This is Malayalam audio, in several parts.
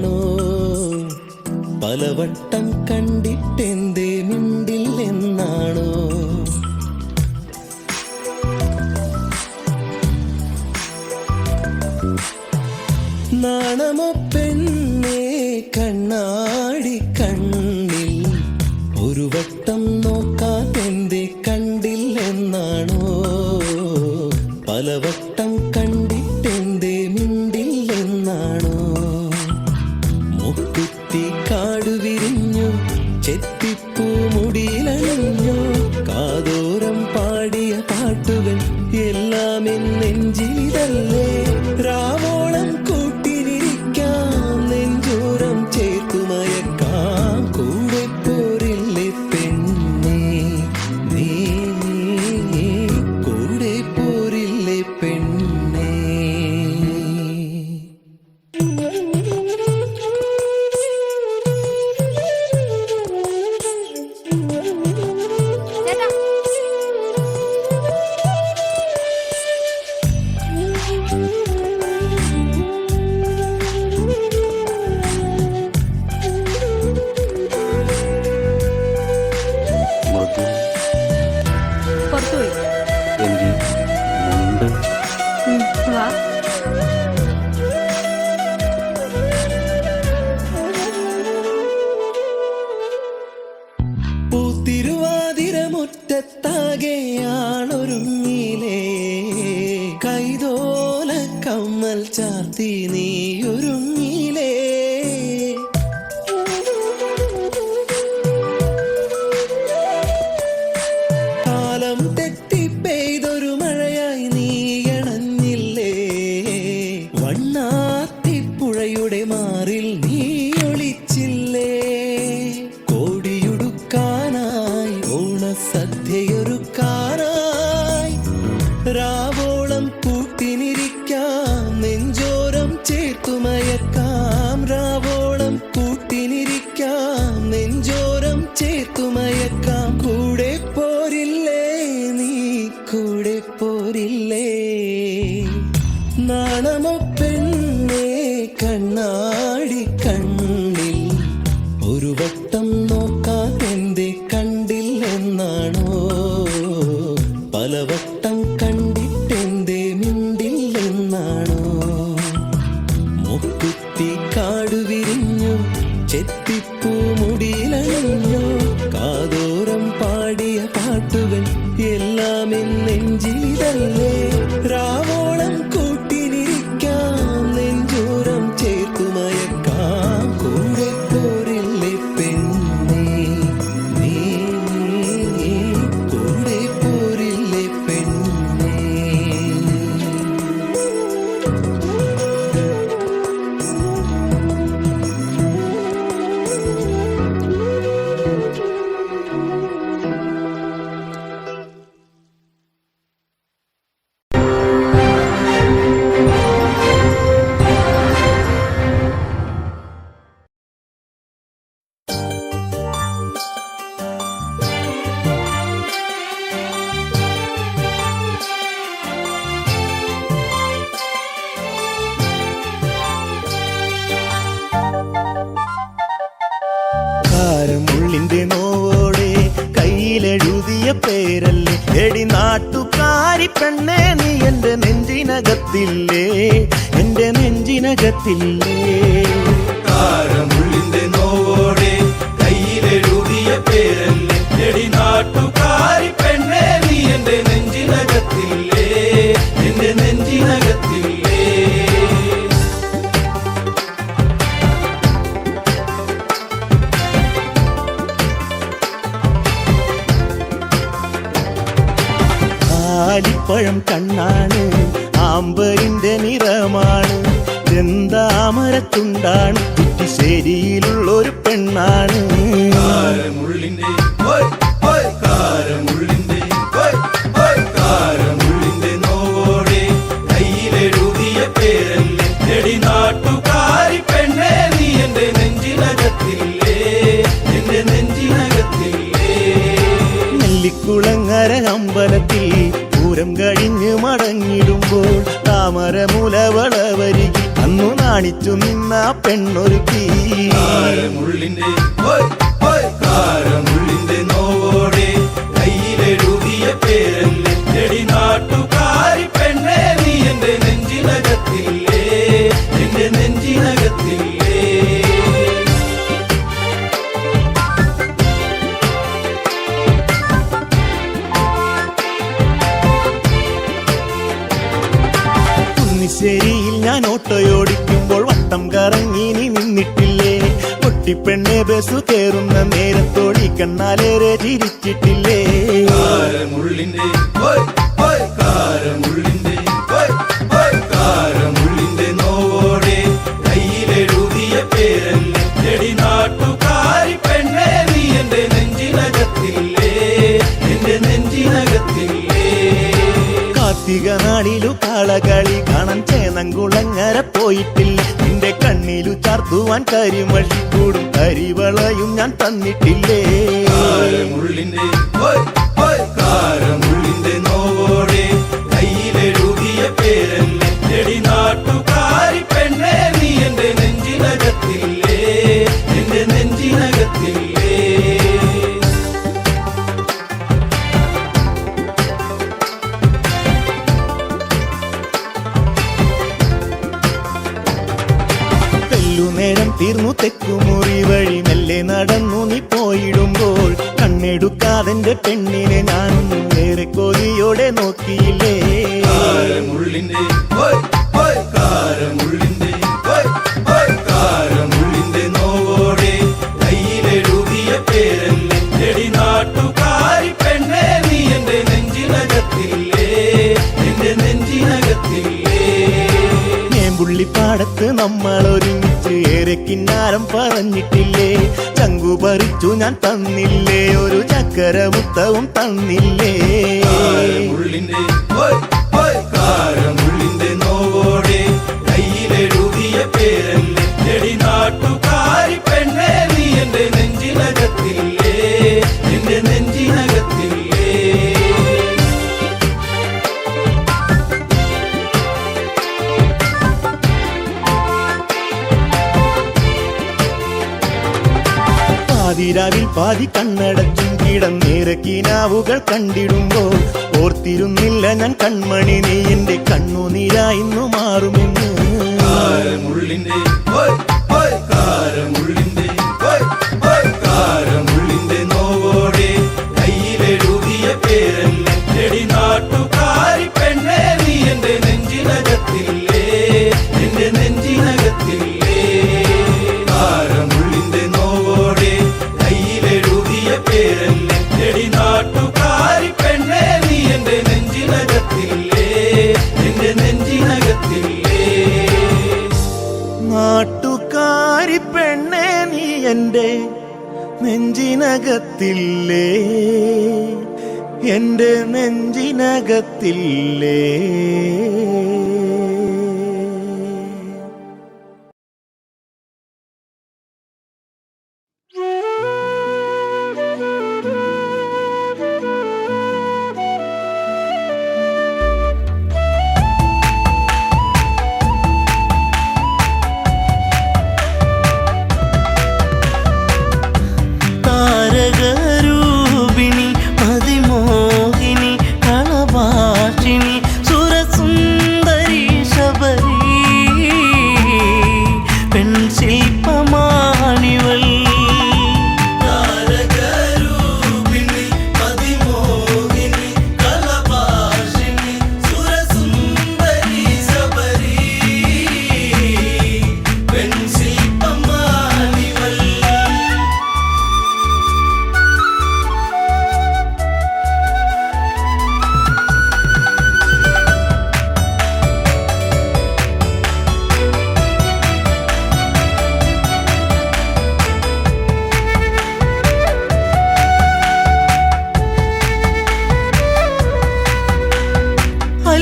എന്നാണോ പലവട്ടം കണ്ടിട്ടെന്തേ മിണ്ടില്ലെന്നാണോ നാണമോ പെണ്ണേ കണ്ണാടി കണ്ണിൽ ഒരു വട്ടം നോക്കാതെന്തേ കണ്ടില്ലെന്നാണോ പലവട്ടം കണ്ടിട്ടെന്തേ മിണ്ടില്ലെന്നാണോ മുക്കുത്തി കാടു വിരിഞ്ഞു ചെത്തിപ്പൂ മുടിയിലണിഞ്ഞു കാതോരം പാടിയ പാട്ടുകൾ എല്ലാം എൻ നെഞ്ചിലിതല്ലേ രാവോളം കൂട്ടിനിരിക്കാം നെഞ്ചോരം ചേർത്തുമയക്കാം കൂടെ പോരില്ലേ പെണ്ണേ നീ കൂടെ പോരില്ലേ പെണ്ണേ പൂത്തിരുവാതിരമുറ്റത്താകെയാണൊരുങ്ങിലേ കൈതോല കമ്മൽ ചാർത്തി നീയൊരുങ്ങിലേ കാലം തെറ്റി പെയ്തൊരു മഴയായി നീയണഞ്ഞില്ലേ വണ്ണാത്തിപ്പുഴയുടെ മാറിൽ നീ ഒളിച്ചില്ലേ കോടിയുടുക്കാനായി ഓണസദ്യയൊരുക്കാനായി രാവോളം കൂട്ടിനിരിക്കാം നെഞ്ചോരം ചേർത്തുമയക്കാം രാവോളം കൂട്ടിനിരിക്കാം നെഞ്ചോരം ചേർത്തുമയക്കാം കൂടെ പോരില്ലേ നീ കൂടെ പോരില്ലേ നാണമോ പെണ്ണേ കണ്ണാടി കണ്ണിൽ ഒരു വട്ടം നോക്കാതെന്തേ കണ്ടില്ലെന്നാണോ പലവട്ടം കണ്ടിട്ടെന്തേ മിണ്ടില്ലെന്നാണോ മുക്കുത്തി കാടു വിരിഞ്ഞു ചെത്തിപ്പൂ മുടിയിലണിഞ്ഞു കാതോരം പാടിയ പാട്ടുകൾ എല്ലാം എൻ നെഞ്ചിലിതല്ലേ രാവോളം കൂട്ടിനിരിക്കാം നെഞ്ചോരം ചേർത്തുമയക്കാം കൂടെ പോരില്ലേ പെണ്ണേ നീ കൂടെ പോരില്ലേ പെണ്ണേ കാരമുള്ളിന്റെ നോവോടെ കയ്യിലെഴുതിയ പേരല്ലേ എടി നാട്ടുകാരി പെണ്ണേ നീ എന്റെ നെഞ്ചിനകത്തില്ലേ എന്റെ നെഞ്ചിനകത്തില്ലേ കാരമുള്ളിന്റെ നോവോടെ കയ്യിലെഴുതിയ പേരല്ലേ എടി നാട്ടുകാരി പെണ്ണേ നീ എന്റെ നെഞ്ചിനകത്തില്ലേ എന്റെ നെഞ്ചിനകത്തില്ലേ ആലിപ്പഴം കണ്ണാണ് ആമ്പരിന്റെ നിറമാണ് എന്താമരത്തുണ്ടാണ് കുറ്റിശ്ശേരിയിലുള്ളൊരു പെണ്ണാണ് കാരമുള്ളിന്റെ കാരമുള്ളിന്റെ കാരമുള്ളിന്റെ നോവോടെ കയ്യിലെഴുതിയ പേരല്ലേ എടി നാട്ടുകാരി പെണ്ണേ നീ എന്റെ നെഞ്ചിനകത്തില്ലേ എന്റെ നെഞ്ചിനകത്തില്ലേ നെല്ലിക്കുളങ്ങര അമ്പലത്തിൽ പൂരം കഴിഞ്ഞ് മടങ്ങിടുമ്പോൾ താമരമുലവളവരികിൽ അന്നു നാണി നാണിച്ചു നിന്ന പെണ്ണൊരുക്കി കാരമുള്ളിന്റെ കാരമുള്ളിന്റെ നോവോടെ കയ്യിലെഴുതിയ പേരല്ലേ എടി നാട്ടുകാരി പെണ്ണെ നീ എന്റെ നെഞ്ചിനകത്തില്ലേ എന്റെ നെഞ്ചിനകത്തില്ലേ കുന്നിശ്ശേരിയിൽ ഞാൻ ഓട്ടോയോടിക്കുമ്പോൾ വട്ടം കറങ്ങി നീ നിന്നിട്ടില്ലേ കുട്ടിപ്പെണ്ണെ ബസ് കയറുന്ന നേരത്തോടി കണ്ണാലേറെ ചിരിച്ചിട്ടില്ലേ കാരമുള്ളിന്റെ കാരമുള്ളിന്റെ കാരമുള്ളിന്റെ നോവോടെ കയ്യിലെഴുതിയ പേരല്ലേ എടി നാട്ടുകാരി പെണ്ണെ നീ എന്റെ നെഞ്ചിനകത്തില്ലേ എന്റെ നെഞ്ചിനകത്തില്ലേ കാർത്തിക നാളിലു കാളകളി കാണാൻ ചേനങ്കുളങ്ങര പോയിട്ടില്ല നിന്റെ കണ്ണിലു ചാർത്തുവാൻ കരിമഷി കൂടും കരിവളയും ഞാൻ തന്നിട്ടില്ലേ കാരമുള്ളിന്റെ കാരമുള്ളിന്റെ നോവോടെ കയ്യിലെഴുതിയ പേരല്ലേ എടി നാട്ടുകാരി പെണ്ണെ നീ എന്റെ നെഞ്ചിനകത്തില്ലേ എന്റെ നെഞ്ചിനകത്തില്ലേ നേരം തീർന്നു തെക്കുമുറി വഴി മെല്ലെ നടന്നു നീ പോയിടുമ്പോൾ കണ്ണെടുക്കാതെന്റെ പെണ്ണിനെ ഞാനൊന്നും ഏറെ കൊതിയോടെ നോക്കിയില്ലേ കാരമുള്ളിന്റെ കാരമുള്ളിന്റെ കാരമുള്ളിന്റെ നോവോടെ കയ്യിലെഴുതിയ പേരല്ലേ എടി നാട്ടുകാരി പെണ്ണെ നീ എന്റെ നെഞ്ചിനകത്തില്ലേ എന്റെ നെഞ്ചിനകത്തില്ലേ പുള്ളിപ്പാടത്ത് നമ്മൾ ഒരുമിച്ച് ഏറെ കിന്നാരം പറഞ്ഞിട്ടില്ലേ ചങ്കു പറിച്ചു ഞാൻ തന്നില്ലേ ഒരു ചക്കര മുത്തവും തന്നില്ലേ കാരമുള്ളിന്റെ കാരമുള്ളിന്റെ നോവോടെ കയ്യിലെഴുതിയ പേരല്ലേ എടി നാട്ടുകാരി പെണ്ണെ നീ എന്റെ നെഞ്ചിനകത്തില്ലേ എന്റെ നെഞ്ചിനകത്തില്ലേ പാതിരാവിൽ പാതി കണ്ണടച്ചും കിടന്നേറെ കിനാവുകൾ കണ്ടിടുമ്പോൾ ഓർത്തിരുന്നില്ല ഞാൻ കൺമണി നീ എന്റെ കണ്ണുനീരായിന്നു മാറുമെന്ന് കാരമുള്ളിന്റെ കാരമുള്ളിന്റെ കാരമുള്ളിന്റെ നോവോടെ കയ്യിലെഴുതിയ പേരല്ലേ എടി നാട്ടുകാരി പെണ്ണെ നീ എന്റെ നെഞ്ചിനകത്തില്ലേ എന്റെ നെഞ്ചിനകത്തില്ലേ കാരമുള്ളിന്റെ നോവോടെ കയ്യിലെഴുതിയ പേരല്ലേ എടി നാട്ടുകാരി പെണ്ണെ നീ എന്റെ നെഞ്ചിനകത്തില്ലേ എന്റെ നെഞ്ചിനകത്തില്ലേ നാട്ടുകാരി പെണ്ണെ നീ എന്റെ നെഞ്ചിനകത്തില്ലേ എന്റെ നെഞ്ചിനകത്തില്ലേ താരകരൂപിണി മതിമോഹിനി കളഭാഷിണി സുരസുന്ദരി ശബരി പെൺശില്പമാണിവൾ താരകരൂപിണി മതിമോഹിനി കളഭാഷിണി സുരസുന്ദരി ശബരി പെൺശില്പമാണിവൾ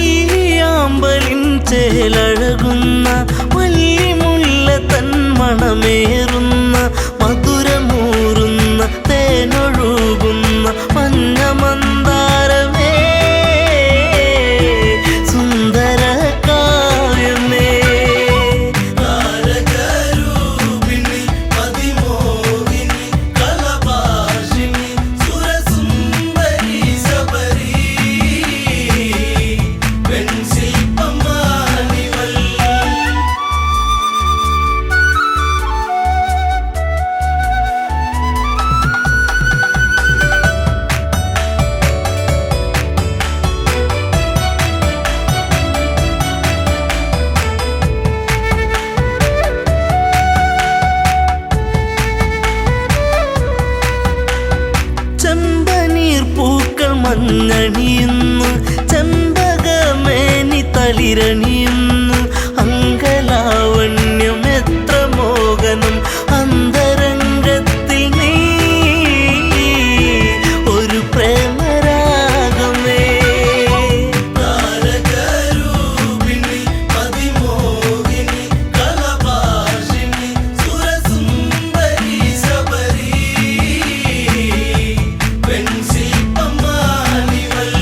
അല്ലിയാമ്പലിൻ ചേലഴകുന്ന വല്ലിമുല്ല തൻ മണമേറുന്ന മധുരമൂറുന്ന തേനൊഴുകുന്ന മഞ്ഞമന്ദാരമേ സുന്ദര കാവ്യമേ താരകരൂപിണി മഞ്ഞണിയുന്നു, ചെമ്പകമേനി തളിരണിയുന്നു. അങ്കലാവണ്യം എത്ര മോഹനം അന്തരംഗത്തിൽ നീ ഒരു പ്രേമരാഗമേ. താരകരൂപിണി അതിമോഹിനി കളഭാഷിണി സുരസുന്ദരി ശബരി വെൺശില്പമാണിവൾ.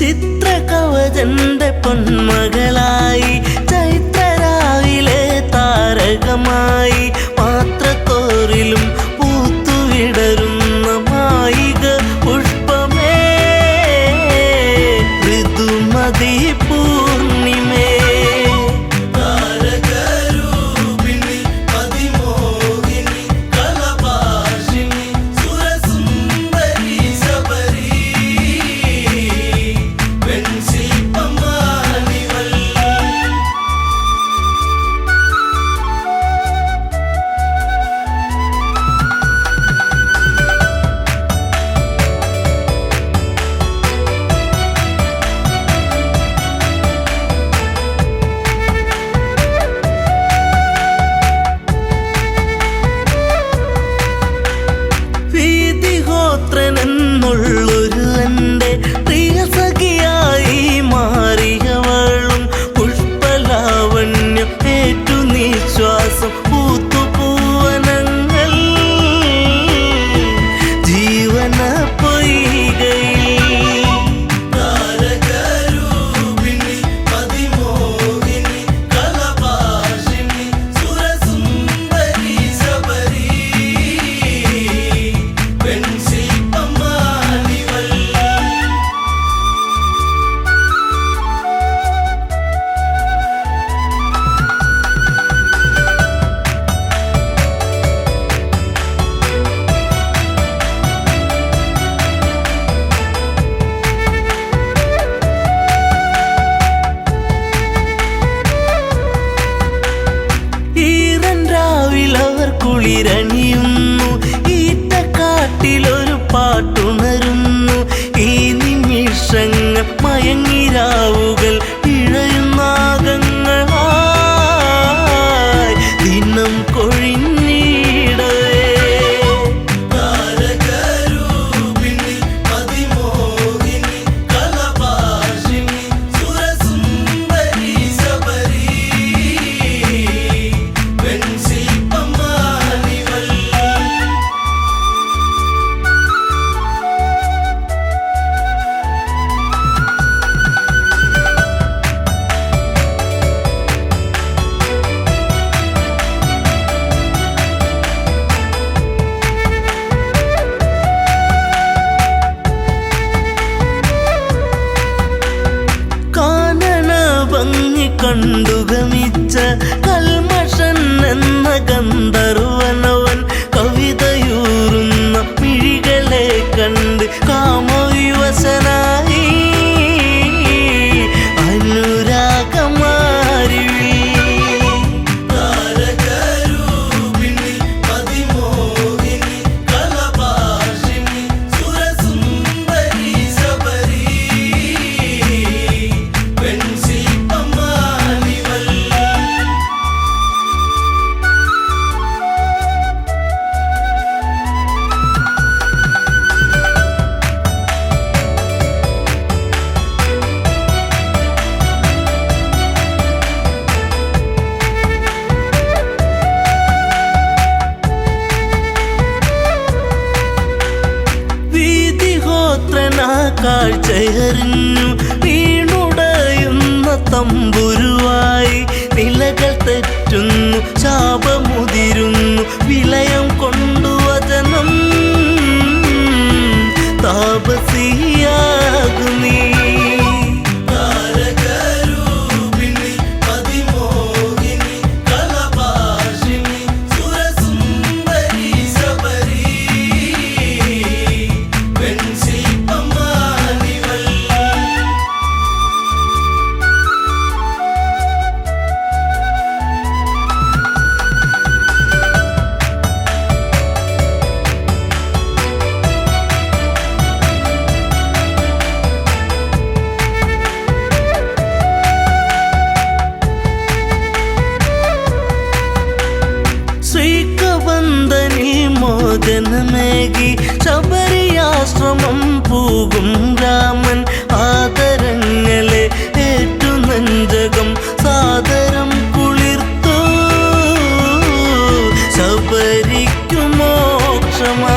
ചിത്രകവചന്റെ പൊന്മകളായി ചൈത്രരാവിലെ താരകമായി പാത്രത്തോറിലും പൂത്തുവിടരുന്ന മായിക പുഷ്പമേ ഋതുമതി പൂർണിമേ. താരകരൂപിണി അതിമോഹിനി കളഭാഷിണി സുരസുന്ദരി ശബരി വെൺശില്പമാണിവൾ. വീതിഹോത്രനെന്നുള്ളൊരു എൻ്റെ പ്രിയ സഖിയായി മാറിയവളും പുഷ്പലാവണ്യം ഏറ്റു നിശ്വാസം പൂത്തുപൂവനങ്ങൾ ജീവന പൊയ്കയിൽ. താരകരൂപിണി അതിമോഹിനി കളഭാഷിണി സുരസുന്ദരി ശബരി വെൺശില്പമാണിവൾ. ഈറൻ രാവിലവർ കുളിരണിയുന്നു, ഈറ്റക്കാട്ടിലൊരു പാട്ടുണരുന്നു. ഈ നിമിഷങ്ങൾ മയങ്ങിരാവുകൾ ഇഴയുന്നാഗങ്ങളായി ദിനം കൊഴിഞ്ഞിടവേ. താരകരൂപിണി അതിമോഹിനി കളഭാഷിണി സുരസുന്ദരി ശബരി വെൺശില്പമാണിവൾ. കാനന ഭംഗി കണ്ടുഗമിച്ച കൽമഷൻ എന്ന ഗന്ധർവനവൻ കവിതയൂറുന്ന മിഴികളെ കണ്ട് കാമവിവശനായി അനുരാഗമാരിവി. താരകരൂപിണി അതിമോഹിനി കളഭാഷിണി സുരസുന്ദരി ശബരി വെൺശില്പമാണിവൾ. വീതിഹോത്രനാ കാഴ്ചയറിഞ്ഞു വീണുടയുന്ന തമ്പുരുവായി നിലകൾ തെറ്റുന്നു, ശാപമുതിരുന്നു, വിലയം കൊണ്ടുവചനം താപസിയാകുന്നീ. താരകരൂപിണി അതിമോഹിനി കളഭാഷിണി പോകും രാമൻ ആദരങ്ങളെ ഏറ്റു നെഞ്ചകം സാദരം കുളിർത്തു ശബരിക്കു മോക്ഷമായി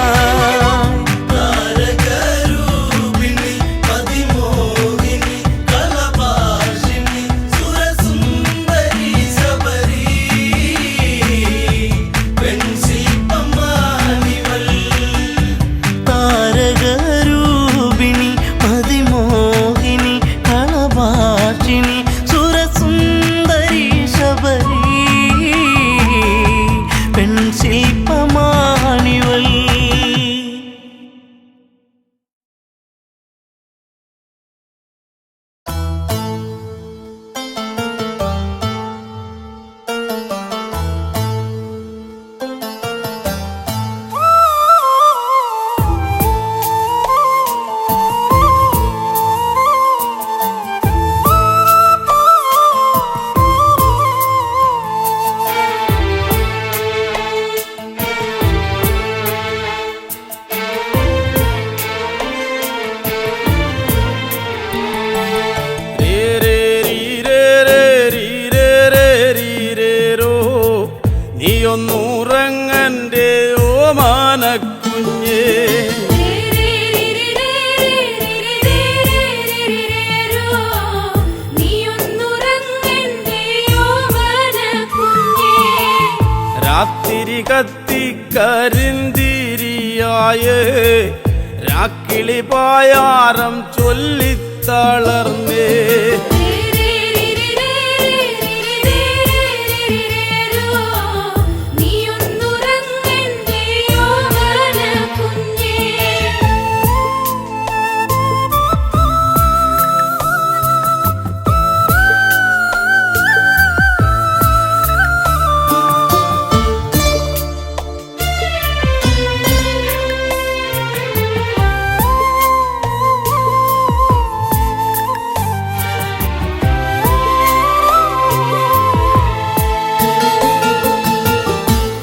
നീയൊന്നുറങ്ങന്റെ ഓമാനക്കുഞ്ഞേ രാത്തിരി കത്തിക്കരിന്തിരിയായേ രാക്കിളി പായാരം ചൊല്ലിത്തളർന്നേ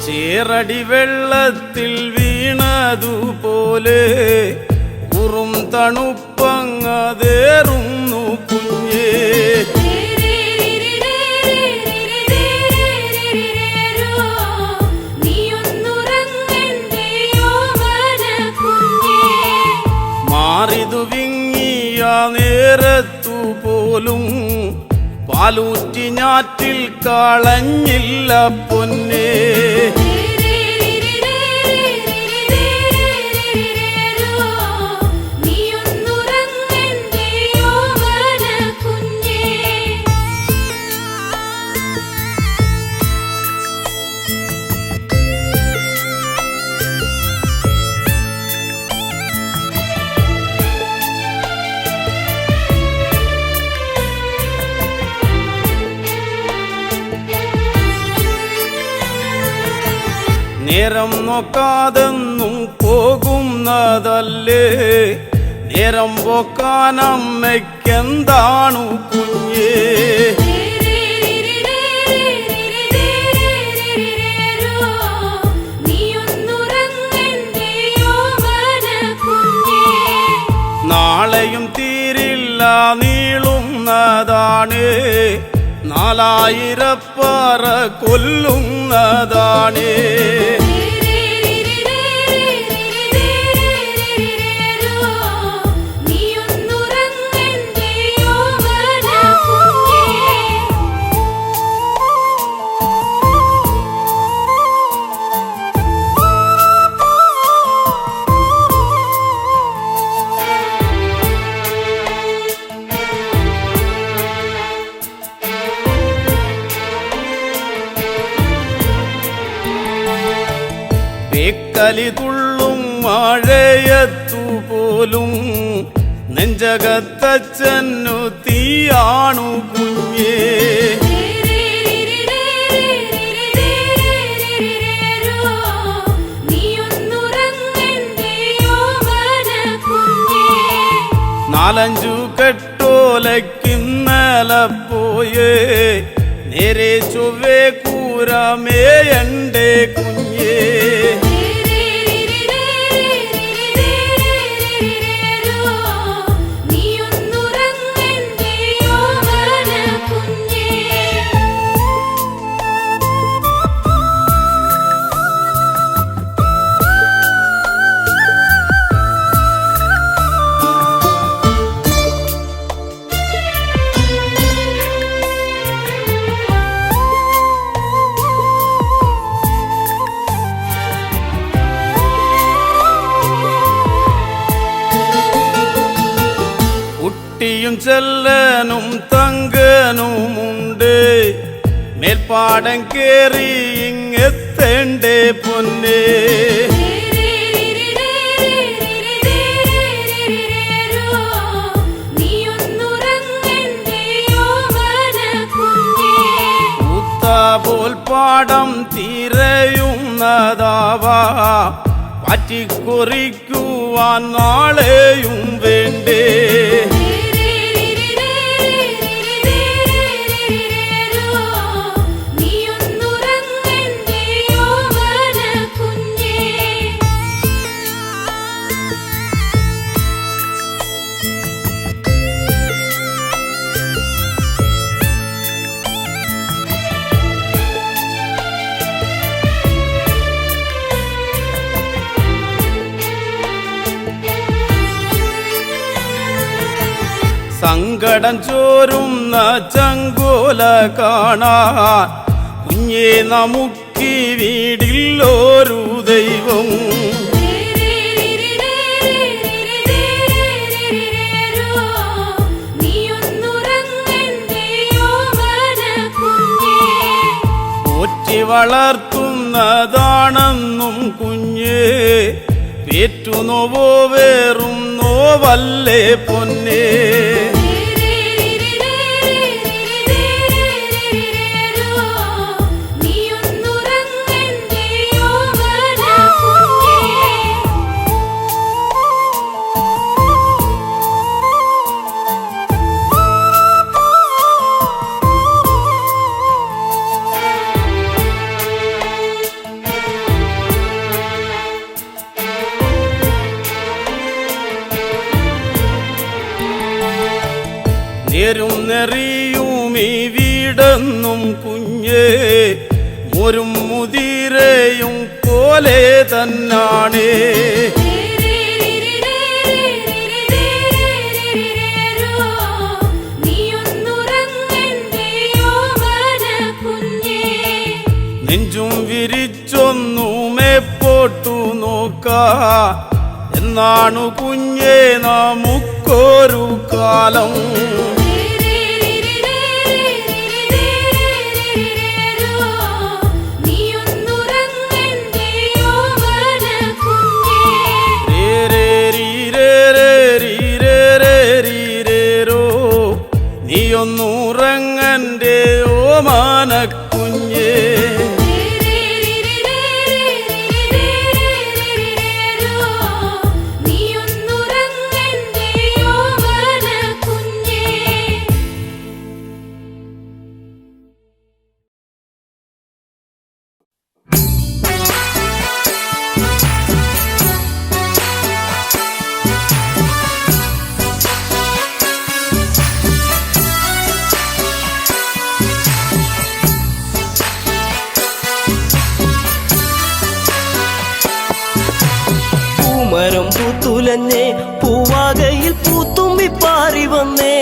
ചേറടി വെള്ളത്തിൽ വീണതുപോലെ ഉറും തണുപ്പങ്ങതേറുന്നു കുഞ്ഞേ മാറിതു വിങ്ങിയ നേരത്തു പോലും പാലൂറ്റി ഞാറ്റിൽ കളഞ്ഞില്ല പൊന്നേ നേരം നോക്കാതെന്നും പോകുന്നതല്ലേ നേരം പോക്കാനമ്മയ്ക്കെന്താണു കുഞ്ഞേ നാളെയും തീരില്ല നീളുന്നതാണ് 4000 പറ കൊല്ലുന്നതാണ് കലി തുള്ളും മഴയത്തുപോലും നെഞ്ചകത്തച്ഛനു തീയാണു കുഞ്ഞേ നാലഞ്ചു കെട്ടോലക്കിന്നല പോയേ നേരെ ചൊവ്വേ കൂരമേയണ്ടേ കുഞ്ഞേ കുട്ടിയും ചെല്ലനും തങ്കനുമുണ്ട് മേൽപ്പാടം കേറി ഇങ്ങെത്തേണ്ടേ പൊന്നേ പോൽ പാടം തിരയുന്നതാവാ പറ്റിക്കുറിക്കുവാൻ നാളെയും വേണ്ടേ സങ്കടം ചോരുന്ന ചങ്കോല കാണാൻ കുഞ്ഞേ നമുക്കി വീടില്ലൊരു ദൈവം പോറ്റി വളർത്തുന്നതാണെന്നും കുഞ്ഞേ പേറ്റുനോവോ വേറും നോവല്ലേ പൊന്നേ നേരും നെറിയും ഈ വീടെന്നും കുഞ്ഞേ മോരും മുതിരയും പോലെ തന്നാണേ നെഞ്ചും വിരിച്ചൊന്നുമേ പോട്ടു നോക്കാ എന്നാണു കുഞ്ഞേ നമുക്കൊരു കാലം നീയൊന്നുറങ്ങന്റെ ഓമാനക്കുഞ്ഞേ മരം പൂത്തുലഞ്ഞേ പൂവാകയിൽ പൂത്തുമ്പി പാറി വന്നേ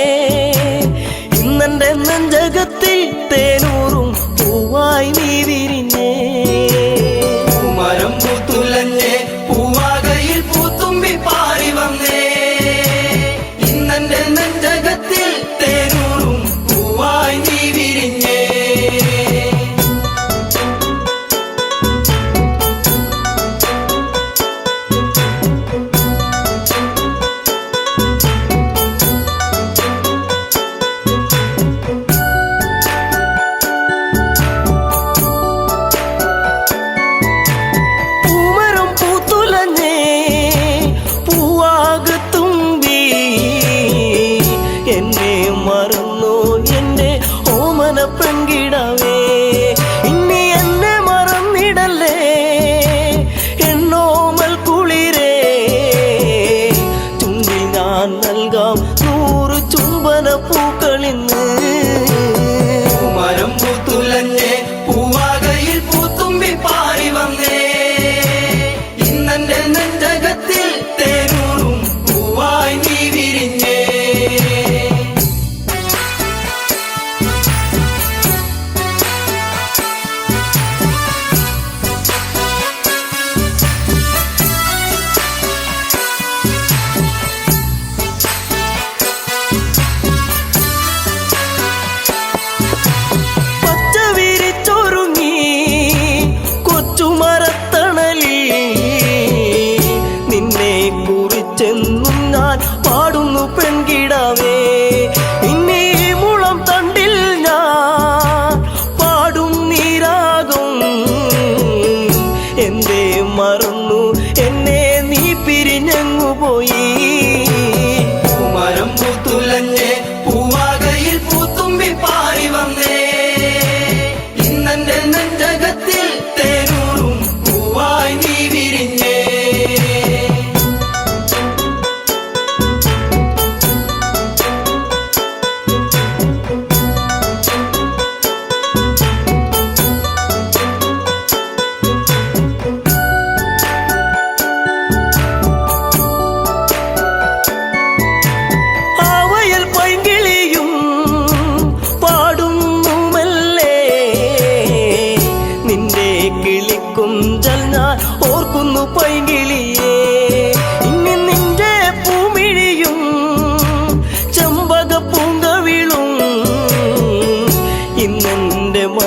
ഇന്നെന്റെ നെഞ്ചകത്തിൽ തേനൂറും പൂവായി നീ വിരിഞ്ഞേ മരം പൂത്തുലഞ്ഞേ പൂവാകയിൽ പൂത്തുമ്പി പാറി വന്നേ ഇന്നെന്റെ നെഞ്ചകത്തിൽ തേനൂറും പൂവായി നീ വിരിഞ്ഞേ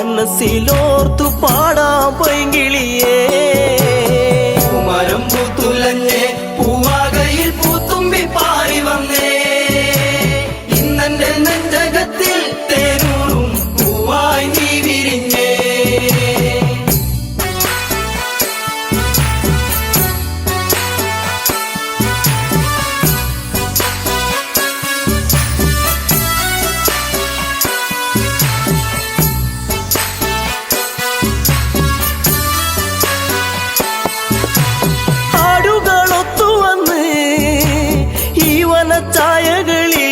മനസ്സിലോർത്തു പാടാം പൈങ്കിളിയേ. പൂമരം പൂത്തുലഞ്ഞേ പൂവാകയിൽ പൂത്തുമ്പി പാറി വന്നേ, ഇന്നെന്റെ നെഞ്ചകത്തിൽ തേനൂറും പൂവായി നീ വിരിഞ്ഞേ. ചായകളിൽ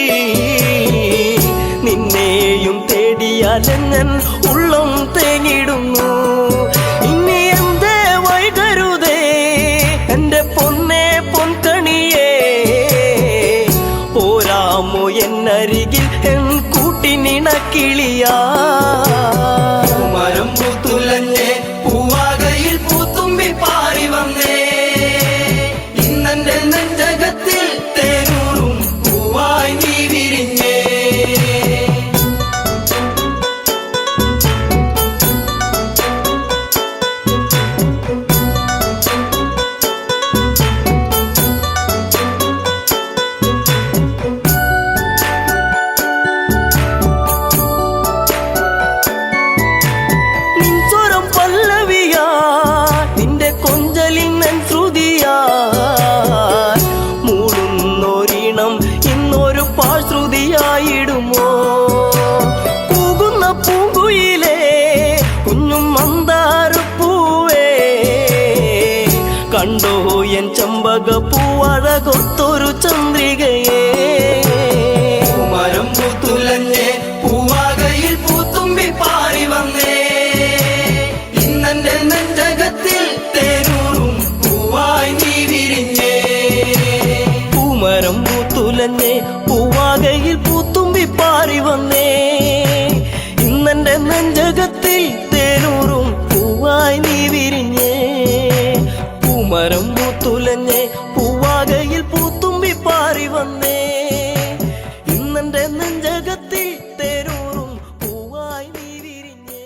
നിന്നെയും തേടിയാലഞ്ഞൻ ഉള്ളം തേങ്ങിടുന്നു. ഇനി എന്തേ വൈകരുതേ എന്റെ പൊന്നേ പൊൻകണിയേ, പോരാമോ എന്നരികിൽ എൻ കൂട്ടിനിണക്കിളിയാ. മരം പൂത്തുലഞ്ഞേ പൂവാകയിൽ പൂത്തുമ്പി പാറി വന്നേ, ഇന്നെന്റെ നെഞ്ചകത്തിൽ തേനൂറും പൂവായി നീ വിരിഞ്ഞേ. നിൻസ്വരം പല്ലവിയാ, നിന്റെ കൊഞ്ചലിൻ ശ്രുതിയാ, മൂടുന്നൊരിണം ഇന്നൊരു പാശ്രുതിയായിടുമോ. കൂകുന്ന പൂങ്കുയിലേ കുഞ്ഞും മന്ദാരപ്പൂവേ, കണ്ടോ എൻ ചമ്പക പൂവഴകൊത്തൊരു ചന്ദ്രികയേ. മരം പൂത്തുലഞ്ഞേ പൂവാകയിൽ പൂത്തുമ്പി പാറി വന്നേ, ഇന്നെന്റെ നെഞ്ചകത്തിൽ തേനൂറും പൂവായി നീ വിരിഞ്ഞേ. പൂമരം പൂത്തുലഞ്ഞേ പൂവാകയിൽ പൂത്തുമ്പി പാറി വന്നേ, ഇന്നെന്റെ നെഞ്ചകത്തിൽ തേനൂറും പൂവായി നീ വിരിഞ്ഞേ. പൂമരം പൂത്തുലഞ്ഞേ പൂവാകയിൽ പൂത്തുമ്പി പാറി വന്നേ, ഇന്നെന്റെ നെഞ്ചകത്തിൽ തേനൂറും പൂവായി നീ വിരിഞ്ഞേ.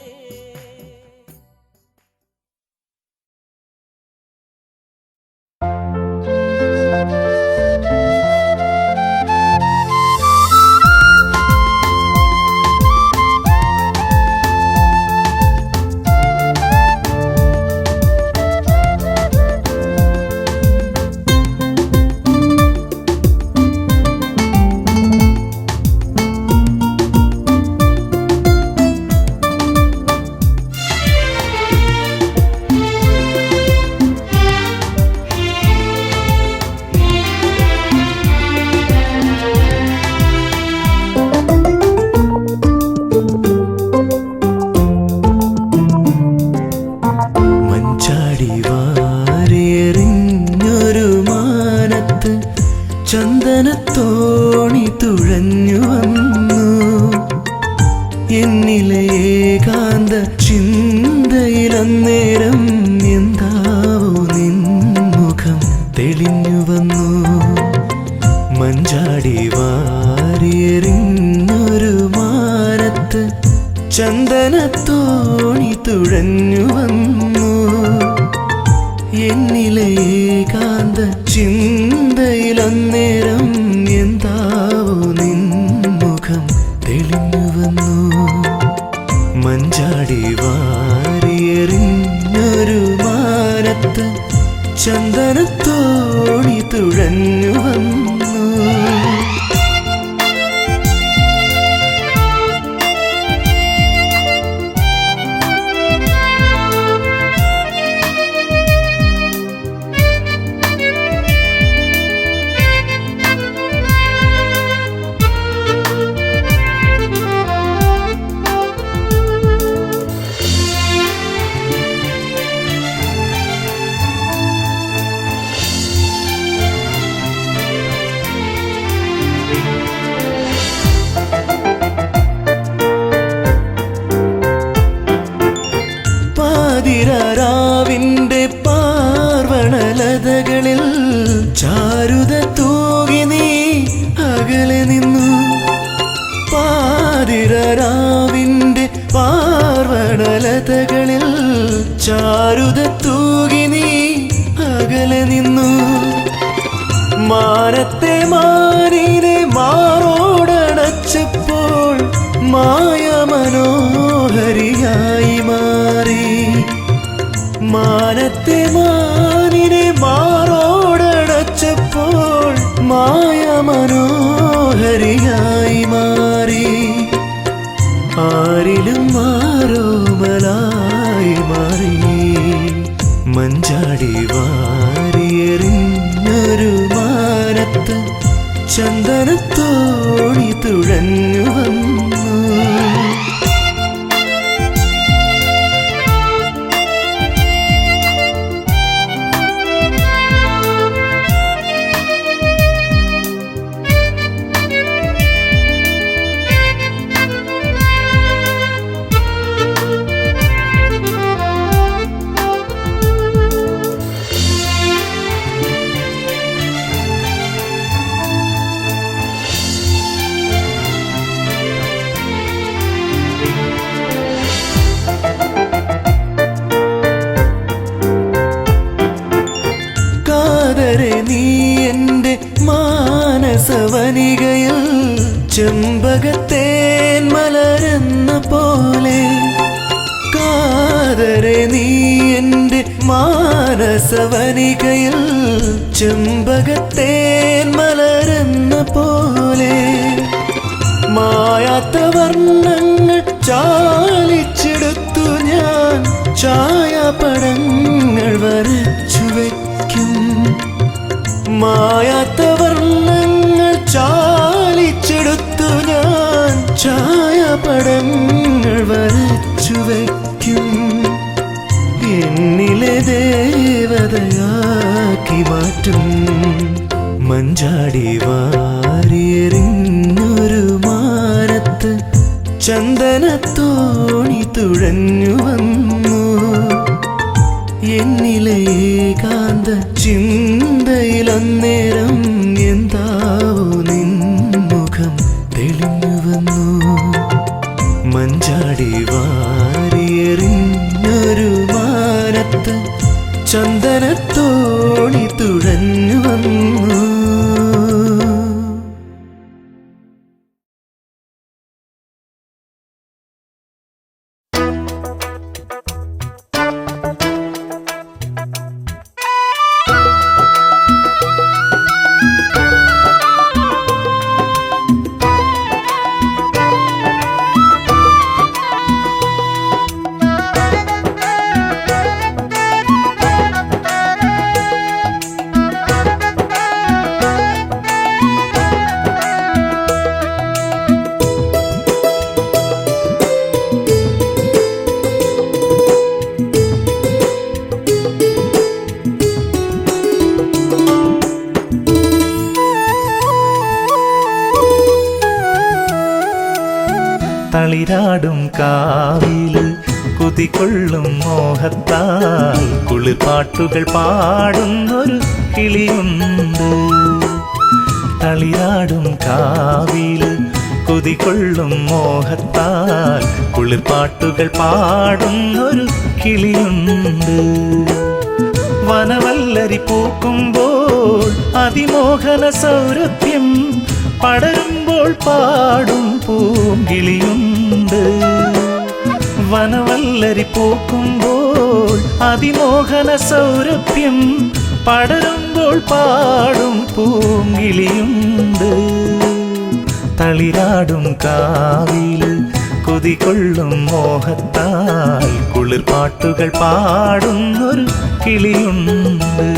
ചന്ദനത്തോണി തുഴഞ്ഞു വന്നു എന്നിലെ ഏകാന്ത ചിന്തയിലന്നേരം എന്താവോ നിൻമുഖം തെളിഞ്ഞു വന്നു. മഞ്ചാടി വാരിയെറിഞ്ഞൊരു മാനത്ത് ചന്ദനത്തോണി തുഴഞ്ഞു വന്നു എന്നിലെ ഏകാന്ത ചിന്തയിലന്നേരം എന്താവോ നിൻമുഖം തെളിഞ്ഞു വന്നു. മഞ്ചാടി വാരിയെറിഞ്ഞൊരു മാനത്ത് ചന്ദനത്തോണി തുഴഞ്ഞു വന്നു. പാതിരാവിന്റെ പാർവണലതകളിൽ ചാരുത തൂകി നീ അകലെ നിന്നു. പാതിരാവിന്റെ പാർവണ പുഷ്പലതകളിൽ ചാരുത തൂകി നീ അകലെ നിന്നു. മാനത്തെ മാനിനെ മാറോടണച്ചപ്പോൾ മായ മനോഹരിയായി മാറി. മാനത്തെ മാനിനെ മാറോടണച്ചപ്പോൾ മായ മനോഹരിയായി മാറി. ആരിലും മാറോമലായി മാറി. മഞ്ചാടി വാരിയെറിഞ്ഞൊരു മാനത്ത് ചന്ദനത്തോണി തുഴഞ്ഞു വന്നു. നീ എൻ്റെ മാനസവനികയിൽ ചെമ്പകത്തേൻ മലരെന്ന പോലെ. കാതരെ നീ എൻ്റെ മാനസവനികയിൽ ചെമ്പകത്തേൻ മലരെന്ന പോലെ. മായാത്ത വർണ്ണങ്ങൾ ചാലിച്ചെടുത്തു ഞാൻ ഛായാപടങ്ങൾ വരച്ചു വയ്ക്കും. മായാത്ത വർണ്ണങ്ങൾ ചാലിച്ചെടുത്തു ഞാൻ ഛായാപടങ്ങൾ വരച്ചു വയ്ക്കും. എന്നിലെ ദേവതയാക്കി മാറ്റും. മഞ്ചാടി വാരിയെറിഞ്ഞൊരു മാനത്ത് ചന്ദനത്തോണി തുഴഞ്ഞു വന്നു. എന്നിലെ ഏകാന്ത ചിന്തയിലന്നേരം എന്താവോ നിൻമുഖം തെളിഞ്ഞു വന്നു. മഞ്ചാടി വാരിയെറിഞ്ഞൊരു മാനത്ത് ചന്ദനത്തോണി തുഴഞ്ഞു വന്നു. തളിരാടും കാവില് കുതികൊള്ളും മോഹത്താൽ കുളിർപ്പാട്ടുകൾ പാടുന്നൊരു കിളിയുണ്ട്. തളിരാടും കാവില് കുതികൊള്ളും മോഹത്താൽ കുളിർപ്പാട്ടുകൾ പാടുന്നൊരു കിളിയുണ്ട്. വനവല്ലരി പൂക്കുമ്പോൾ അതിമോഹന സൗരഭ്യം പടരുമ്പോൾ പാടും പൂങ്കിളിയുണ്ട്. വനവല്ലരി പൂക്കുമ്പോൾ അതിമോഹന സൗരഭ്യം പടരുമ്പോൾ പാടും പൂങ്കിളിയുണ്ട്. തളിരാടും കാവില് കുതികൊള്ളും മോഹത്താൽ കുളിർപ്പാട്ടുകൾ പാടുന്നൊരു കിളിയുണ്ട്.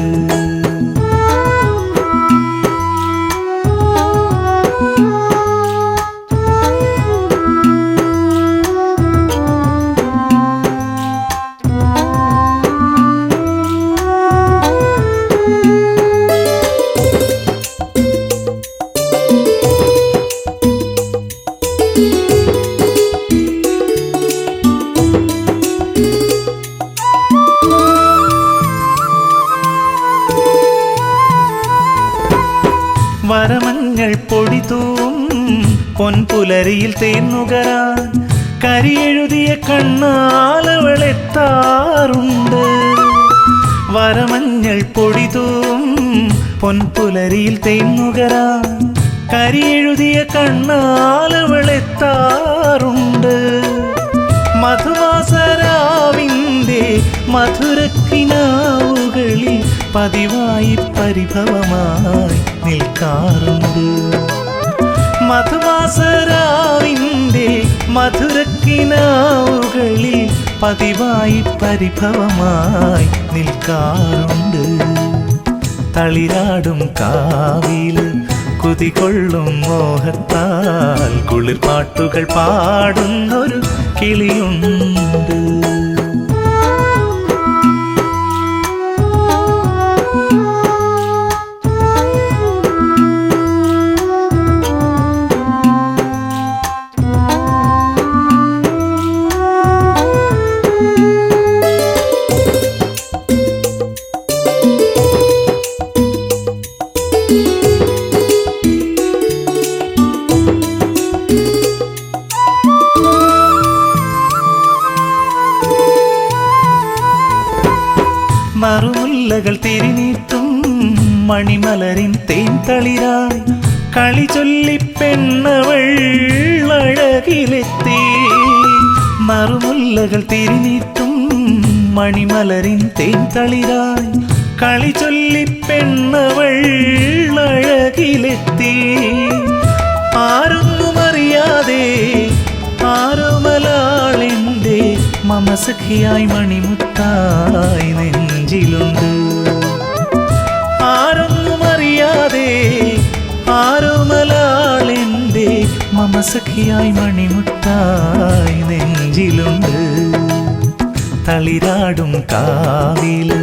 വരമഞ്ഞൾ പൊടിതൂം പൊൻപുലരിയിൽ തേന്നുകരാൻ കരിയെഴുതിയ കണ്ണാലവളെത്താറുണ്ട്. വരമഞ്ഞൾ പൊടിതൂം പൊൻപുലരിയിൽ തേന്നുകരാൻ കരിയെഴുതിയ കണ്ണാലവളെത്താറുണ്ട്. മധുവാസരാവിൻ്റെ മധുരക്കിനാവുകളിൽ പതിവായി പരിഭവമായി നിൽക്കാറുണ്ട്. മധുവാസരാവിൻ്റെ മധുരക്കിനാവുകളിൽ പതിവായി പരിഭവമായി നിൽക്കാറുണ്ട്. തളിരാടും കാവില് കുതികൊള്ളും മോഹത്താൽ കുളിർപ്പാട്ടുകൾ പാടുന്നൊരു കിളിയുണ്ട്. മറുമുല്ലകൾ തിരിനീട്ടും മണിമലരിൻ തേൻതളിരായി കളി ചൊല്ലി പെണ്ണവൾ അഴകിലെത്തി. മറുമുല്ലകൾ തിരിനീട്ടും മണിമലരിൻ തേൻതളിരായി കളി ചൊല്ലി പെണ്ണവൾ അഴകിലെത്തി. ആരൊന്നുമറിയാതെ ആരോമലാളെൻ്റെ മമസഖിയായി മണിമുത്തായി നെഞ്ചിലുണ്ട്. ആരൊന്നുമറിയാതെ ആരോമലാളെൻ്റെ മമസഖിയായി മണിമുത്തായി നെഞ്ചിലുണ്ട്. തളിരാടും കാവില്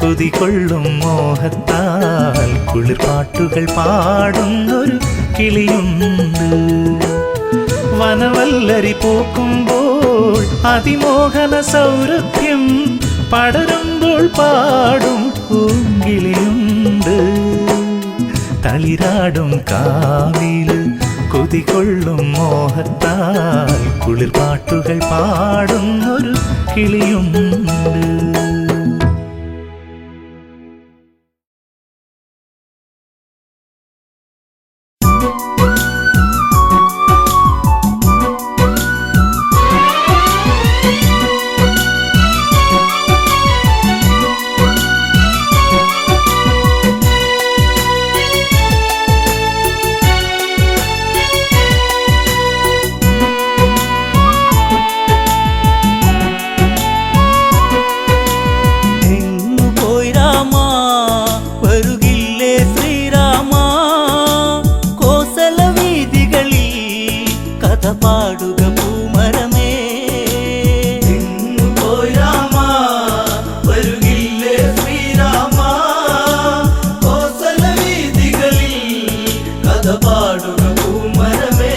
കുതികൊള്ളും മോഹത്താൽ കുളിർപ്പാട്ടുകൾ പാടുന്നൊരു കിളിയുണ്ട്. വനവല്ലരി പൂക്കുമ്പോൾ അതിമോഹന സൗരഭ്യം പടരുമ്പോൾ പാടും പൂങ്കിളിയുണ്ട്. തളിരാടും കാവില് കുതികൊള്ളും മോഹത്താൽ കുളിർപ്പാട്ടുകൾ പാടുന്നൊരു കിളിയുണ്ട്. പാടുക പൂമരമേ പോയി രാമ വരുകില്ലേ ശ്രീരാമ കോസല വീതികളിൽ കഥ പാടുക പൂമരമേ.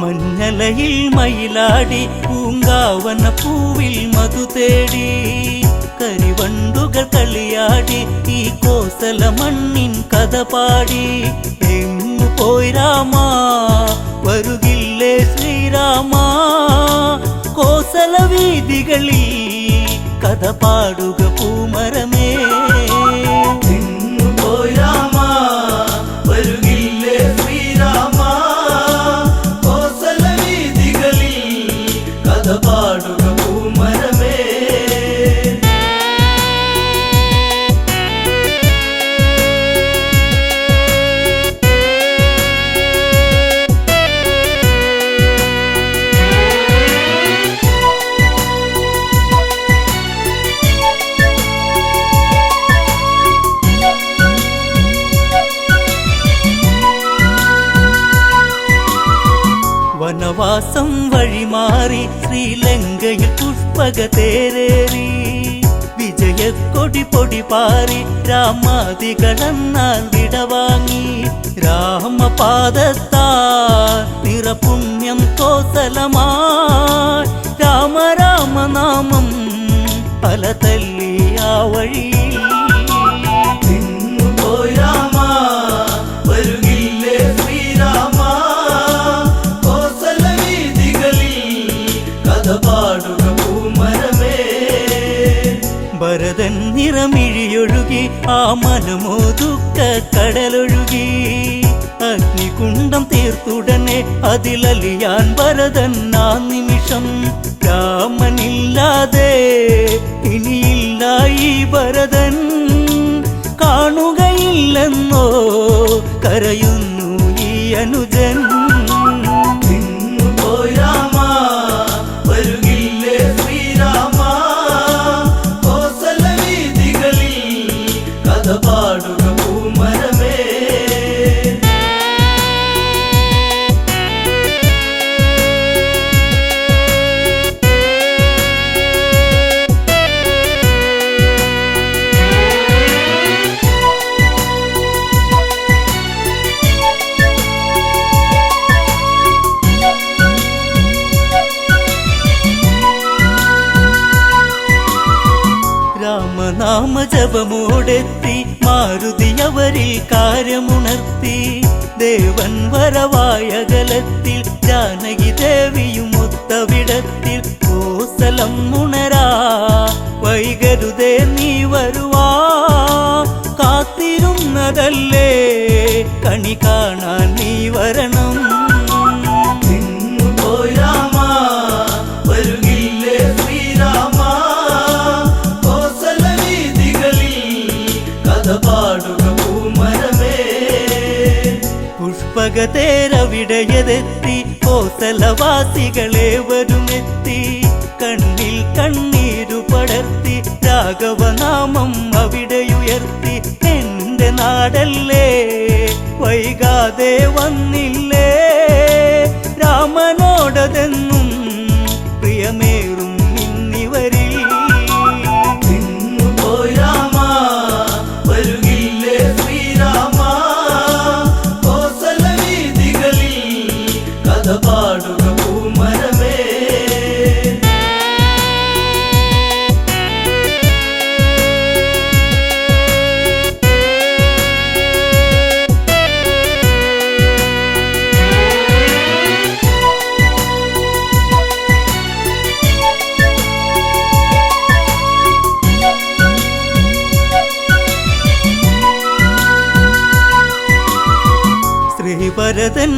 മഞ്ഞലയിൽ മയിലാടി പൂങ്കാവന പൂവിൽ മധു തേടി കരിവണ്ടുകൾ കളിയാടി ഈ കോസല മണ്ണിൻ കഥ പാടി. എങ്ങു പോയി രാമ വരുകില്ലേ ശ്രീരാമ കോസല വീതികളിൽ കഥ പാടുക പൂമരമേ. എങ്ങു പോയി രാമ വരുകില്ലേ ശ്രീരാമ പാടുക പൂമരമേ. വനവാസം വഴിമാറി ശ്രീലങ്കയിൽ പുഷ്പക തേരേറി വിജയ വിജയക്കൊടി പൊടി പാറി രാമാദികളെന്നാൽ വിടവാങ്ങി രാമപാദത്താ നിറപുണ്യം കോസലമായി രാമ രാമനാമം പല തല്ലി ആ വഴിയിൽ പോയി രാമ വരുകില്ലേ ശ്രീരാമ കോസല വീതികളിൽ കഥ പാടുക പൂമരമേ ഭരതൻ നിറമിഴിയൊഴുകി ആ മനമോ ദുഃഖ കടലൊഴുകി അഗ്നികുണ്ഡം തീർത്തുടനെ അതിലലിയാൻ ഭരതൻ ആ നിമിഷം രാമനില്ലാതെ ഇനിയില്ല ഈ ഭരതൻ കാണുകയില്ലെന്നോ കരയുന്നു ഈ അനുജൻ പോയി രാമ വരുകില്ലേ ശ്രീരാമ കോസല വീതികളിൽ കഥ പാടുക പൂമരമേ രാമനാമ ജപമോടെത്തി മാരുതി അവരിൽ കാര്യമുണർത്തി ദേവൻ വരവായകലത്തിൽ ജാനകി ദേവിയും ഒത്തവിടത്തിൽ കോസലം ഉണരാ വൈകരുതേ നീ വരുവാ കാത്തിരുന്നതല്ലേ കണി കാണാൻ നീ വരണം പോയി രാമ വരുകില്ലേ ശ്രീരാമ കോസല വീതികളിൽ കഥ പാടുക പൂമരമേ പുഷ്പകതേരവിടയതെത്തി കോസലവാസികളെ വരുമെത്തി കണ്ണിൽ കണ്ണീരു പടർത്തി രാഘവനാമം അവിടെയുയർത്തി എന്റെ നാടല്ലേ വൈകാതെ വന്നില്ലേ രാമനോടതെന്നും പ്രിയമേറും ഇന്നിവരിൽ പോയി രാമ വരുകില്ലേ ശ്രീരാമ കോസല വീതികളിൽ കഥ പാടുക പൂമരമേ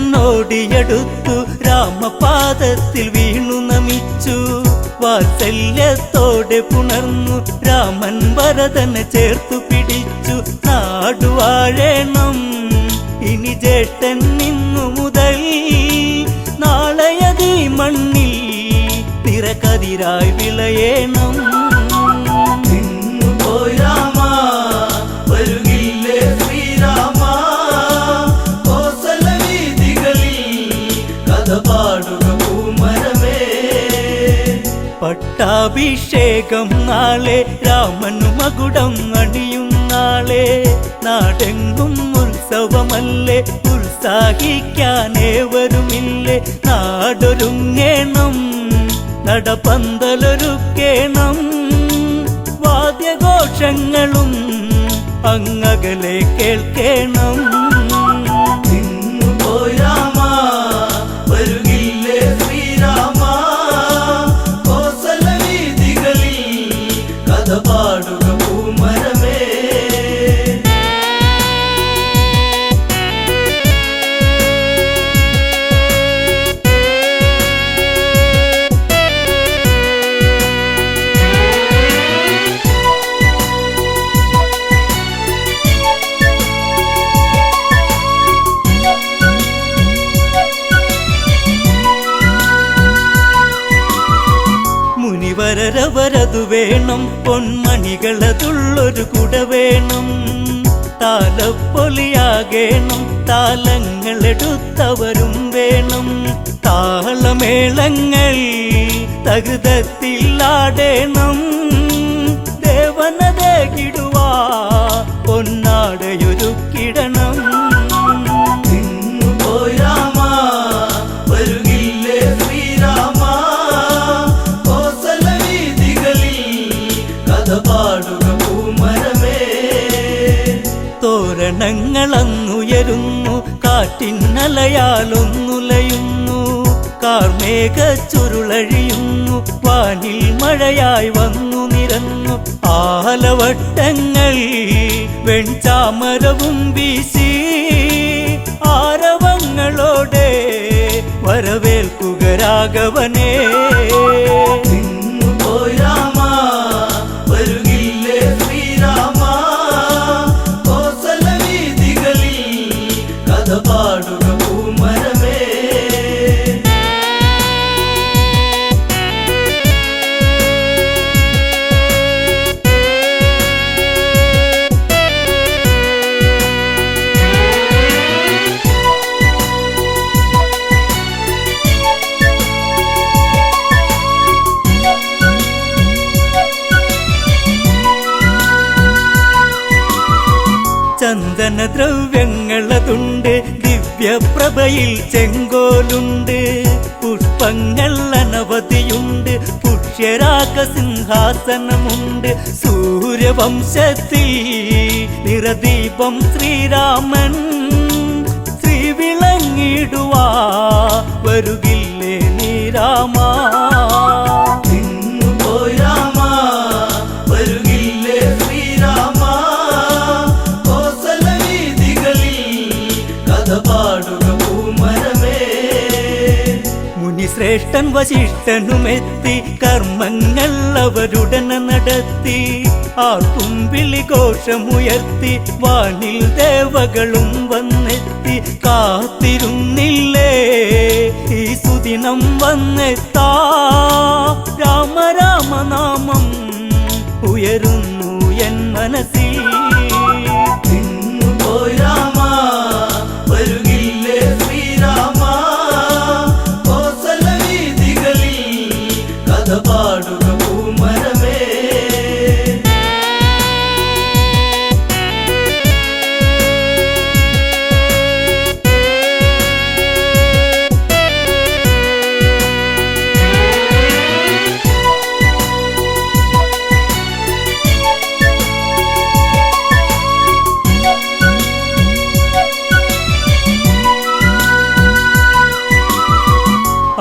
ശ്രീഭരതനോടിയടുത്തു രാമപാദത്തിൽ വീണു നമിച്ചു വാത്സല്യത്തോടെ പുണർന്നു രാമൻ ഭരതനെ ചേർത്തു പിടിച്ചു നാടുവാഴേണം ഇനി ജേട്ടൻ നിന്നു മുതൽ നാളെയതീ മണ്ണിൽ നിറകതിരായി വിളയേണം പോയി രാമ വരുകില്ലേ ശ്രീരാമ കോസല വീതികളിൽ കഥ പാടുക പൂമരമേ പട്ടാഭിഷേകം നാളെ രാമനു മകുടം അണിയും നാളെ നാടെങ്കും ഉത്സവമല്ലേ ഉത്സാഹിക്കാനേവരുമില്ലേ നാടൊരുങ്ങേണം നടപന്തലൊരുക്കേണം വാദ്യഘോഷങ്ങളും അങ്ങകലെ കേൾക്കേണം പോയി രാമ വരുകില്ലേ ശ്രീരാമ കോസല വീതികളിൽ കഥ പാടുക പൂമരമേ മുനിവരവരതു വേണം പൊന്മണികളതുള്ളൊരു കുട വേണം താലപ്പൊലിയാകേണം താലങ്ങളെടുത്തവരും വേണം താളമേളങ്ങൾ തകൃതത്തിൽ ആടേണം ദേവനദേ തേകിടുവാ പൊന്നാടയൊരുക്കിടണം. പോയി രാമ വരുകില്ലേ ശ്രീരാമ കോസല വീതികളിൽ കഥ പാടുക പൂമരമേ. തോരണങ്ങളങ്ങുയരുന്നു കാറ്റിന്നലയാലൊന്നുലയുന്നു കാർമേഘ ചുരുളഴിയുന്നു വാനിൽ മഴയായി വന്നു നിരന്നു ആലവട്ടങ്ങൾ വെൺചാമരവും വീശി ആരവങ്ങളോടെ വരവേൽക്കുക രാഘവനേ. പോയി രാമ വരുകില്ലേ ശ്രീരാമ കോസല വീതികളിൽ കഥ പാടുക പൂമരമേ. ചന്ദനദ്രവ്യങ്ങളതുണ്ട് ദിവ്യപ്രഭയിൽ ചെങ്കോലുണ്ട് പുഷ്പങ്ങൾ അനവധിയുണ്ട് പുഷ്യരാഗ സിംഹാസനമുണ്ട് സൂര്യവംശത്തിൽ നിറദീപം ശ്രീരാമൻ ശ്രീവിളങ്ങിടുവാ വരുകില്ലേ നീ രാമ. പോയി രാമ വരുകില്ലേ ശ്രീരാമ കോസല വീതികളിൽ കഥ പാടുക പൂമരമേ. മുനിശ്രേഷ്ഠൻ വശിഷ്ഠനുമെത്തി കർമ്മങ്ങൾ അവരുടനെ നടത്തി ആർക്കും വിളിഘോഷമുയർത്തി വാനിൽ ദേവകളും വന്നെത്തി കാത്തിരുന്നില്ലേ ഈ സുദിനം വന്നെത്താ രാമ രാമനാമം ഉയരുന്നു എൻ മനസ്സിൽ. പോയി രാമ വരുകില്ലേ ശ്രീരാമ കോസല വീതികളിൽ കഥ പാടുക പൂമരമേ.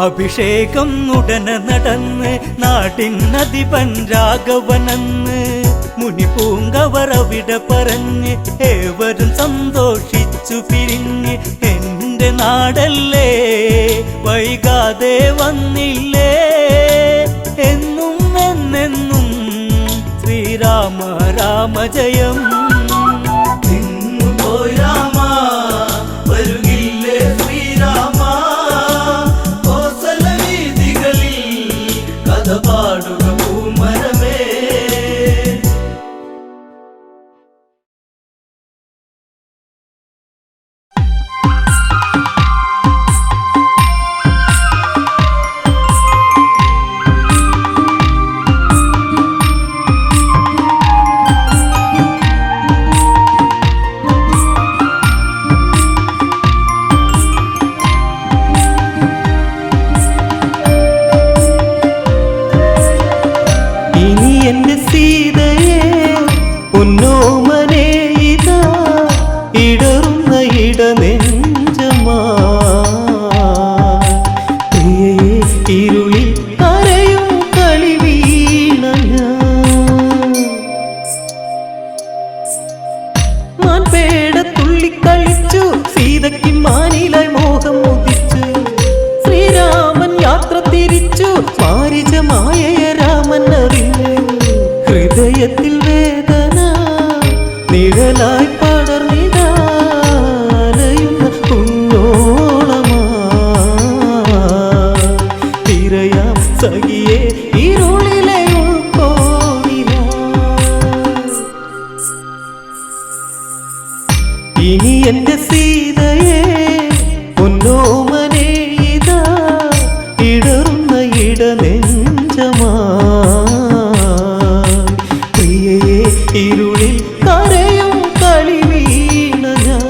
അഭിഷേകം ഉടനെ നടന്ന് നാട്ടിനധിപൻ രാഘവനെന്ന് മുനിപൂങ്കവർ അവിടെ പറഞ്ഞ് ഏവരും സന്തോഷിച്ചു പിരിഞ്ഞ് എന്റെ നാടല്ലേ വൈകാതെ വന്നില്ലേ എന്നും എന്നെന്നും ശ്രീരാമ രാമ ജയം. പോയി രാമ വരുകില്ലേ ശ്രീരാമ കോസല വീതികളിൽ കഥ പാടുക പൂമരമേ. ഇനി എന്റെ സീതയെ പൊന്നോമനെ ഇതാ ഇടറുന്ന ഇടനെഞ്ചമാ പ്രിയയെ ഇരുളിൽ കരയും കളി വീണ മാൻപേട തുള്ളിക്കളിച്ചു സീതയ്ക്ക് മാനിലായി മോഹം ഉദിച്ചു ശ്രീരാമൻ യാത്ര തിരിച്ചു മാരിജമായ രാമൻ അറിഞ്ഞു ഹൃദയത്തിൽ വേദന നിഴലായി പടർന്നിടാലയുന്ന കുഞ്ഞോളമാ തിരയാം സഖിയെ ഇരുളിലെ ഉൾക്കോണില. ഇനി എന്റെ സീതയെ പൊന്നോമനെ ഇതാ ഇടറുന്ന ഇടനെഞ്ചമാ പ്രിയയെ ഇരുളിൽ കരയും കളിവീണ ഞാൻ.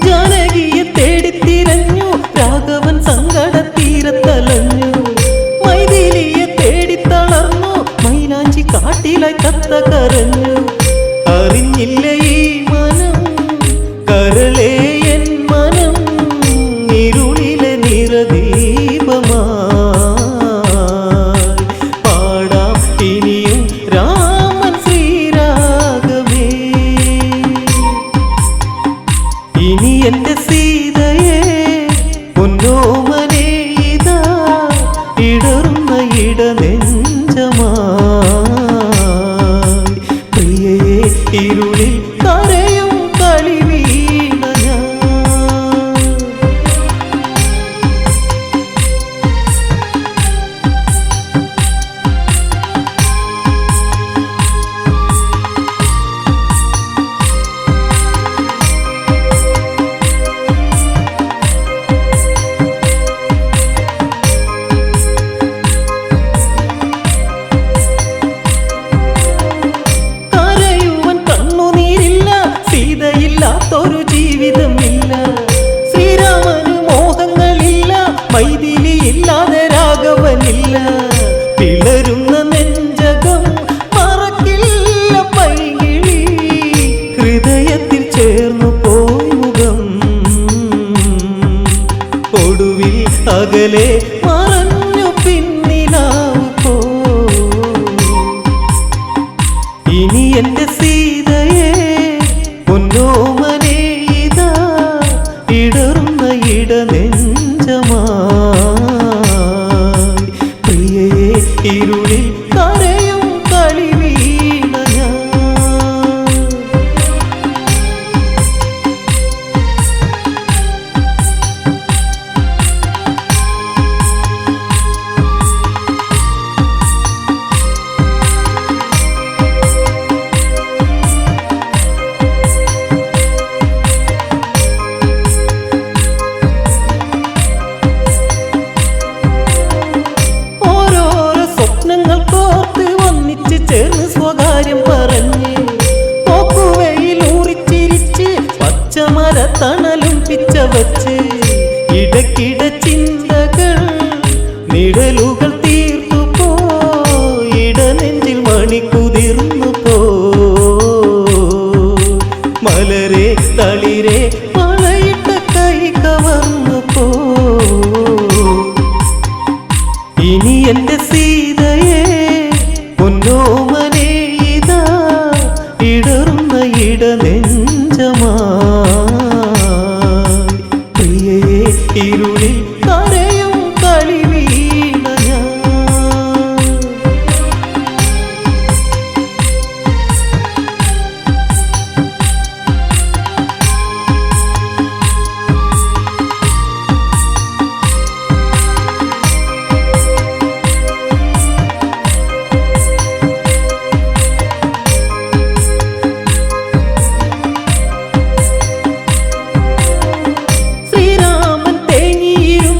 ജാനകിയെ തേടിത്തിരഞ്ഞു രാഘവൻ സങ്കടത്തീരത്തലഞ്ഞു. മൈഥിലിയെ തേടിത്തളർന്നു മൈലാഞ്ചി കാട്ടിലായി തത്ത കരഞ്ഞു. അറിഞ്ഞില്ല ഈ മനം കരളേ എൻ മനം ഇരുളിലെ നിറദീപമായി പാടാം ഇനിയും രാമൻ ശ്രീരാഗമേ. ഇനി എന്റെ സീതയെ പൊന്നോമനെ ഇതാ ഇടറുന്ന ഇടനെഞ്ചമായി. പ്രിയയെ ഇരുളിൽ കരയും കളിവീണ ഞാൻ. കരയുവൻ കണ്ണുനീരില്ല സീതയില്ലാത്തൊരു ജീവിതമില്ല. ശ്രീരാമന് മോഹങ്ങളില്ല മൈഥിലി ഇല്ലാതെ രാഘവനില്ല. പിളരുന്ന നെഞ്ചകം മറക്കില്ല പൈകിളി ഹൃദയത്തിൽ ചേർന്നു പോയി മുഖം. ഒടുവിൽ അകലെ മറഞ്ഞു പിന്നിലാവ് പോ. ഇനി എന്റെ സീതയെ പൊന്നോമനെ ഇതാ ഇടറുന്ന ഇടനെഞ്ചമായി. പ്രിയയെ ഇരുളിൽ കരയും കളിവീണ ഞാൻ. ഓരോരോ സ്വപ്നങ്ങൾ കോർത്ത് ഒന്നിച്ച് ചേർന്ന് സ്വകാര്യം പറഞ്ഞ് പോക്കുവയിൽ ഊറിച്ചിരിച്ച് പച്ചമരത്തണലും പിച്ച വച്ച് ഇടയ്ക്കിട ചിന്തകൾ നിഴലുകൾ തീർത്തു പോ. ഇടനെഞ്ചിൽ മണിക്കുതിർന്നു പോ. മലരെ തളിരെ വളയിട്ട കൈ കവർന്നു പോ. ഇനി എന്റെ സീതയെ പൊന്നോമനെ ഇതാ ഇടറുന്ന ഇടനെഞ്ചമായി. പ്രിയയെ ഇരുളിൽ കരയും കളിവീണ ഞാൻ. ശ്രീരാമൻ തേങ്ങിയിരുന്നു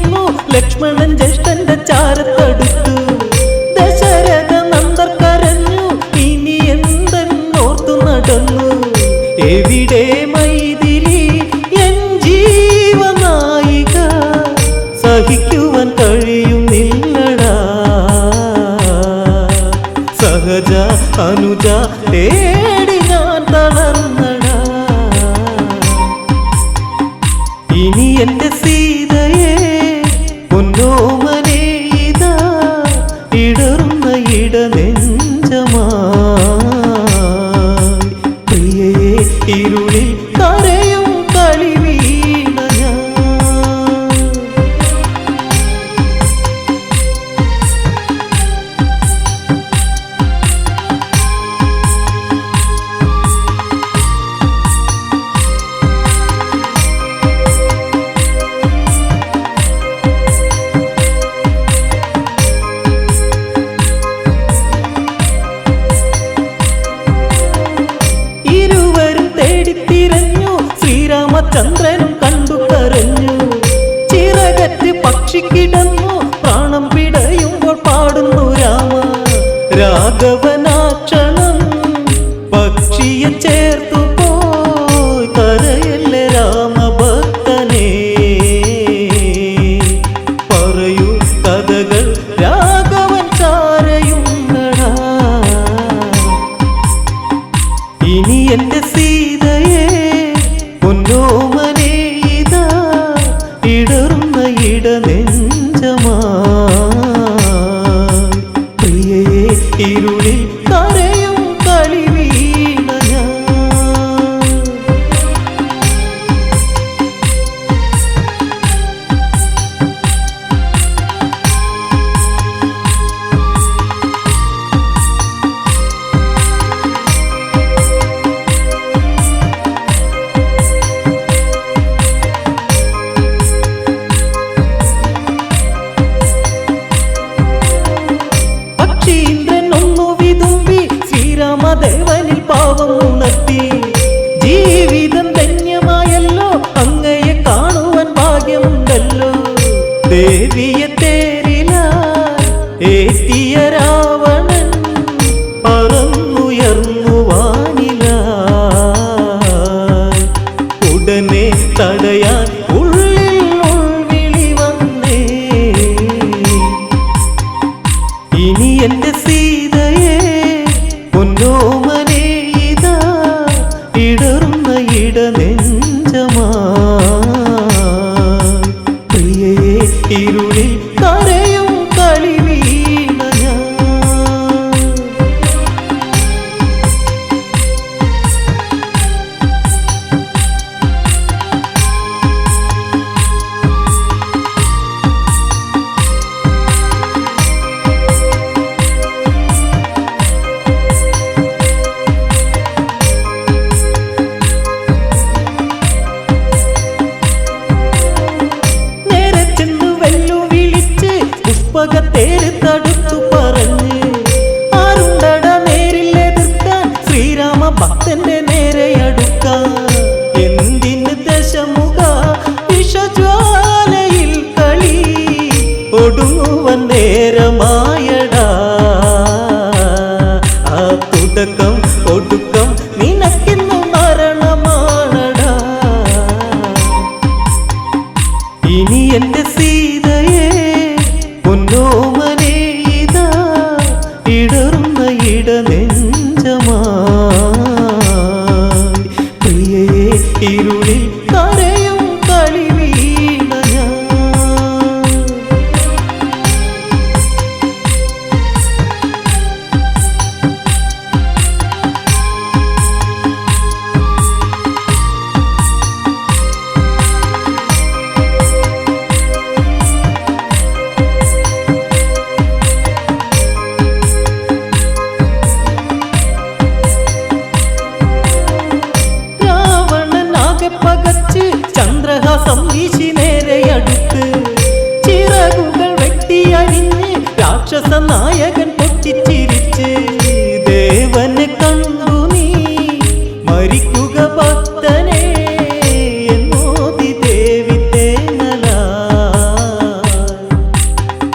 ഇടനെഞ്ചമാ പ്രിയേ ഇരുളിൽ കരയും കളിവീണ ഞാൻ ദേവനിൽ പാവം ഉണർത്തി ജീവിതം ധന്യമായല്ലോ അങ്ങയെ കാണുവാൻ ഭാഗ്യമുണ്ടല്ലോ ദേവിയെ തേരിലായി ഏറ്റിയ രാവണൻ പറന്നുയർന്നു വാനിലായി ഉടനെ തടയാൻ ഉള്ളിൽ ഉൾവിളി വന്നേ ഇനി എന്റെ സീതയെ പൊന്നോമനെ ഇതാ ഇടറുന്ന ഇടനെഞ്ചമാ പ്രിയേ ഇരുളിൽ കരയും കളിവീണ ഞാൻ പുഷ്പകത്തേര് തടുത്തു പറഞ്ഞ് ആരുണ്ടട നേരിൽ എതിർക്കാൻ ശ്രീരാമ ഭക്തന്റെ നേരെ അടുക്കാൻ എന്തിന് ദശമുഖ വിഷജ്വാലയിൽ കളി ഒടുങ്ങുവൻ നേരമായടാ ആ തുടക്കം ഒടുക്കം നിനക്കിന്നു മരണമാണടാ ഇനി എന്റെ സീതയെ പൊന്നോമനെ ഇതാ ഇടറുന്ന ഇടനെഞ്ചമാ പ്രിയേ ഇരുളിൽ കരയും കളിവീണ ഞാൻ പകച്ച് ചന്ദ്രഹാസം വീശി നേരെ അടുത്ത് ചിറകുകൾ വെട്ടിയരിഞ്ഞ് രാക്ഷസ നായകൻ പൊട്ടിച്ചിരിച്ച് ദേവനെ കണ്ടു നീ മരിക്കുക ഭക്തനെ എന്നോതി ദേവി തേങ്ങല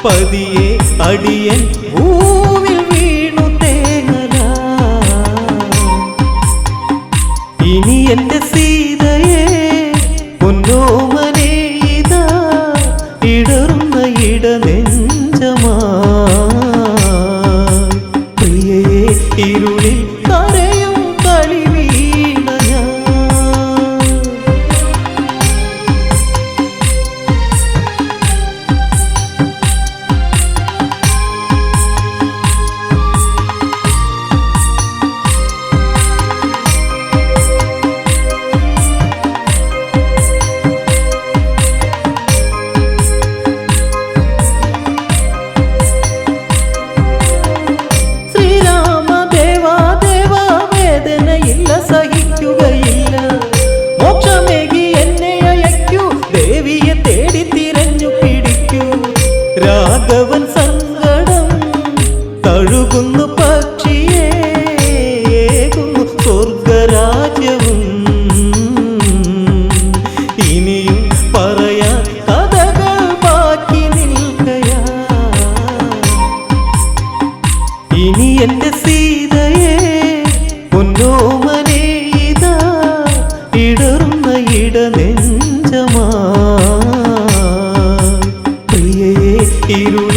പതിയെ അടിയൻ ഭൂവിൽ വീണു തേങ്ങല ഇനി എന്റെ സീതയെ പൊന്നോമനെ ഇതാ ഇടറുന്ന ഇടനെഞ്ചമാ പ്രിയേ ഇരുളിൽ കരയും കളിവീണ ഞാൻ സഹിക്കുകയില്ല മോക്ഷമേകി എന്നെ അയക്കൂ ദേവിയെ തേടി തിരഞ്ഞു പിടിക്കൂ രാഘവൻ സങ്കടം തഴുകുന്നു പക്ഷിയെ ഏകുന്നു സ്വർഗരാജ്യവും ഇനിയും പറയാൻ കഥകൾ ബാക്കി നിൽക്കയാ ഇനി എന്റെ സീതയെ പൊന്നോമനെ ഇതാ ഇടറുന്ന ഇടനെഞ്ചമാ പ്രിയേ ഇരുൾ